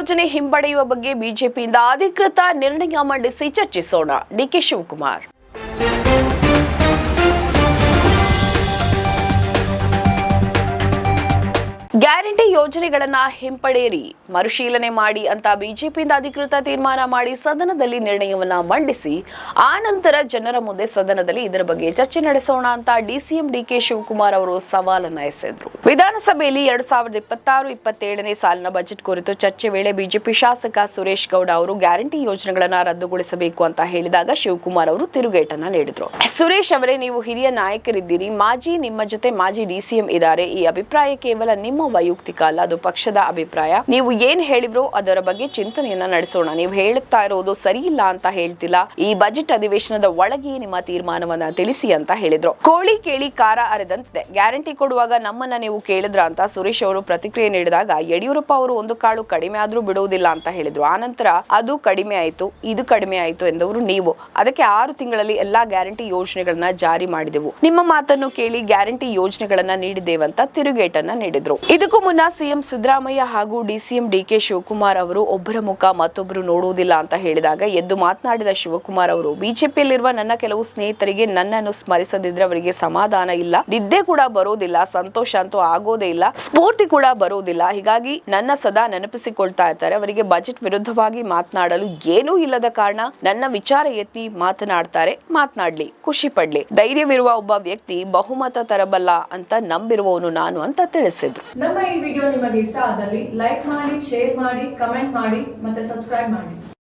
ಯೋಜನೆ ಹಿಂಪಡೆಯುವ ಬಗ್ಗೆ ಬಿಜೆಪಿಯಿಂದ ಅಧಿಕೃತ ನಿರ್ಣಯ ಮಂಡಿಸಿ ಚರ್ಚಿಸೋಣ. ಡಿಕೆ ಶಿವಕುಮಾರ್. ಗ್ಯಾರಂಟಿ ಯೋಜನೆಗಳನ್ನ ಹಿಂಪಡೆಯಿರಿ, ಮರುಶೀಲನೆ ಮಾಡಿ ಅಂತ ಬಿಜೆಪಿಯಿಂದ ಅಧಿಕೃತ ತೀರ್ಮಾನ ಮಾಡಿ ಸದನದಲ್ಲಿ ನಿರ್ಣಯವನ್ನ ಮಂಡಿಸಿ ಆ ನಂತರ ಜನರ ಮುಂದೆ ಸದನದಲ್ಲಿ ಇದರ ಬಗ್ಗೆ ಚರ್ಚೆ ನಡೆಸೋಣ ಅಂತ ಡಿಸಿಎಂ ಡಿಕೆ ಶಿವಕುಮಾರ್ ಅವರು ಸವಾಲನ್ನ ಎಸೆದ್ರು. ವಿಧಾನಸಭೆಯಲ್ಲಿ 2026-27ನೇ ಸಾಲಿನ ಬಜೆಟ್ ಕುರಿತು ಚರ್ಚೆ ವೇಳೆ ಬಿಜೆಪಿ ಶಾಸಕ ಸುರೇಶ್ ಗೌಡ ಅವರು ಗ್ಯಾರಂಟಿ ಯೋಜನೆಗಳನ್ನ ರದ್ದುಗೊಳಿಸಬೇಕು ಅಂತ ಹೇಳಿದಾಗ ಶಿವಕುಮಾರ್ ಅವರು ತಿರುಗೇಟನ್ನ ನೀಡಿದ್ರು. ಸುರೇಶ್ ಅವರೇ, ನೀವು ಹಿರಿಯ ನಾಯಕರಿದ್ದೀರಿ, ನಿಮ್ಮ ಜೊತೆ ಮಾಜಿ ಡಿಸಿಎಂ ಇದ್ದಾರೆ. ಈ ಅಭಿಪ್ರಾಯ ಕೇವಲ ನಿಮ್ಮ ವೈಯಕ್ತಿಕ ಅಲ್ಲ, ಅದು ಪಕ್ಷದ ಅಭಿಪ್ರಾಯ. ನೀವು ಏನ್ ಹೇಳಿದ್ರು ಅದರ ಬಗ್ಗೆ ಚಿಂತನೆಯನ್ನ ನಡೆಸೋಣ. ನೀವು ಹೇಳುತ್ತಾ ಇರೋದು ಸರಿ ಇಲ್ಲ ಅಂತ ಹೇಳ್ತಿಲ್ಲ. ಈ ಬಜೆಟ್ ಅಧಿವೇಶನದ ಒಳಗೆ ನಿಮ್ಮ ತೀರ್ಮಾನವನ್ನ ತಿಳಿಸಿ ಅಂತ ಹೇಳಿದ್ರು. ಕೋಳಿ ಕೇಳಿ ಕಾರ ಅರೆದಂತಿದೆ. ಗ್ಯಾರಂಟಿ ಕೊಡುವಾಗ ನಮ್ಮನ್ನ ನೀವು ಕೇಳಿದ್ರ ಅಂತ ಸುರೇಶ್ ಅವರು ಪ್ರತಿಕ್ರಿಯೆ ನೀಡಿದಾಗ ಯಡಿಯೂರಪ್ಪ ಅವರು ಒಂದು ಕಾಳು ಕಡಿಮೆ ಆದ್ರೂ ಬಿಡುವುದಿಲ್ಲ ಅಂತ ಹೇಳಿದ್ರು. ಆನಂತರ ಅದು ಕಡಿಮೆ ಆಯ್ತು, ಇದು ಕಡಿಮೆ ಆಯ್ತು ಎಂದವರು ನೀವು. ಅದಕ್ಕೆ 6 ತಿಂಗಳಲ್ಲಿ ಎಲ್ಲಾ ಗ್ಯಾರಂಟಿ ಯೋಜನೆಗಳನ್ನ ಜಾರಿ ಮಾಡಿದೆವು. ನಿಮ್ಮ ಮಾತನ್ನು ಕೇಳಿ ಗ್ಯಾರಂಟಿ ಯೋಜನೆಗಳನ್ನ ನೀಡಿದ್ದೇವಂತ ತಿರುಗೇಟನ್ನ ನೀಡಿದ್ರು. ಇದಕ್ಕೂ ಮುನ್ನ ಸಿಎಂ ಸಿದ್ದರಾಮಯ್ಯ ಹಾಗೂ ಡಿಸಿಎಂ ಡಿಕೆ ಶಿವಕುಮಾರ್ ಅವರು ಒಬ್ಬರ ಮುಖ ಮತ್ತೊಬ್ಬರು ನೋಡುವುದಿಲ್ಲ ಅಂತ ಹೇಳಿದಾಗ ಎದ್ದು ಮಾತನಾಡಿದ ಶಿವಕುಮಾರ್ ಅವರು, ಬಿಜೆಪಿಯಲ್ಲಿರುವ ನನ್ನ ಕೆಲವು ಸ್ನೇಹಿತರಿಗೆ ನನ್ನನ್ನು ಸ್ಮರಿಸದಿದ್ರೆ ಅವರಿಗೆ ಸಮಾಧಾನ ಇಲ್ಲ, ನಿದ್ದೆ ಕೂಡ ಬರೋದಿಲ್ಲ, ಸಂತೋಷ ಅಂತೂ ಆಗೋದೇ ಇಲ್ಲ, ಸ್ಫೂರ್ತಿ ಕೂಡ ಬರೋದಿಲ್ಲ. ಹೀಗಾಗಿ ನನ್ನ ಸದಾ ನೆನಪಿಸಿಕೊಳ್ತಾ ಇರ್ತಾರೆ. ಅವರಿಗೆ ಬಜೆಟ್ ವಿರುದ್ಧವಾಗಿ ಮಾತನಾಡಲು ಏನೂ ಇಲ್ಲದ ಕಾರಣ ನನ್ನ ವಿಚಾರ ಎತ್ತಿ ಮಾತನಾಡ್ತಾರೆ. ಮಾತನಾಡ್ಲಿ, ಖುಷಿ ಪಡ್ಲಿ. ಧೈರ್ಯವಿರುವ ಒಬ್ಬ ವ್ಯಕ್ತಿ ಬಹುಮತ ತರಬಲ್ಲ ಅಂತ ನಂಬಿರುವವನು ನಾನು ಅಂತ ತಿಳಿಸಿದ್ರು. ನಮ್ಮ ಈ ವಿಡಿಯೋ ನಿಮಗೆ ಇಷ್ಟ ಆದಲ್ಲಿ ಲೈಕ್ ಮಾಡಿ, ಶೇರ್ ಮಾಡಿ, ಕಮೆಂಟ್ ಮಾಡಿ ಮತ್ತೆ ಸಬ್ಸ್ಕ್ರೈಬ್ ಮಾಡಿ.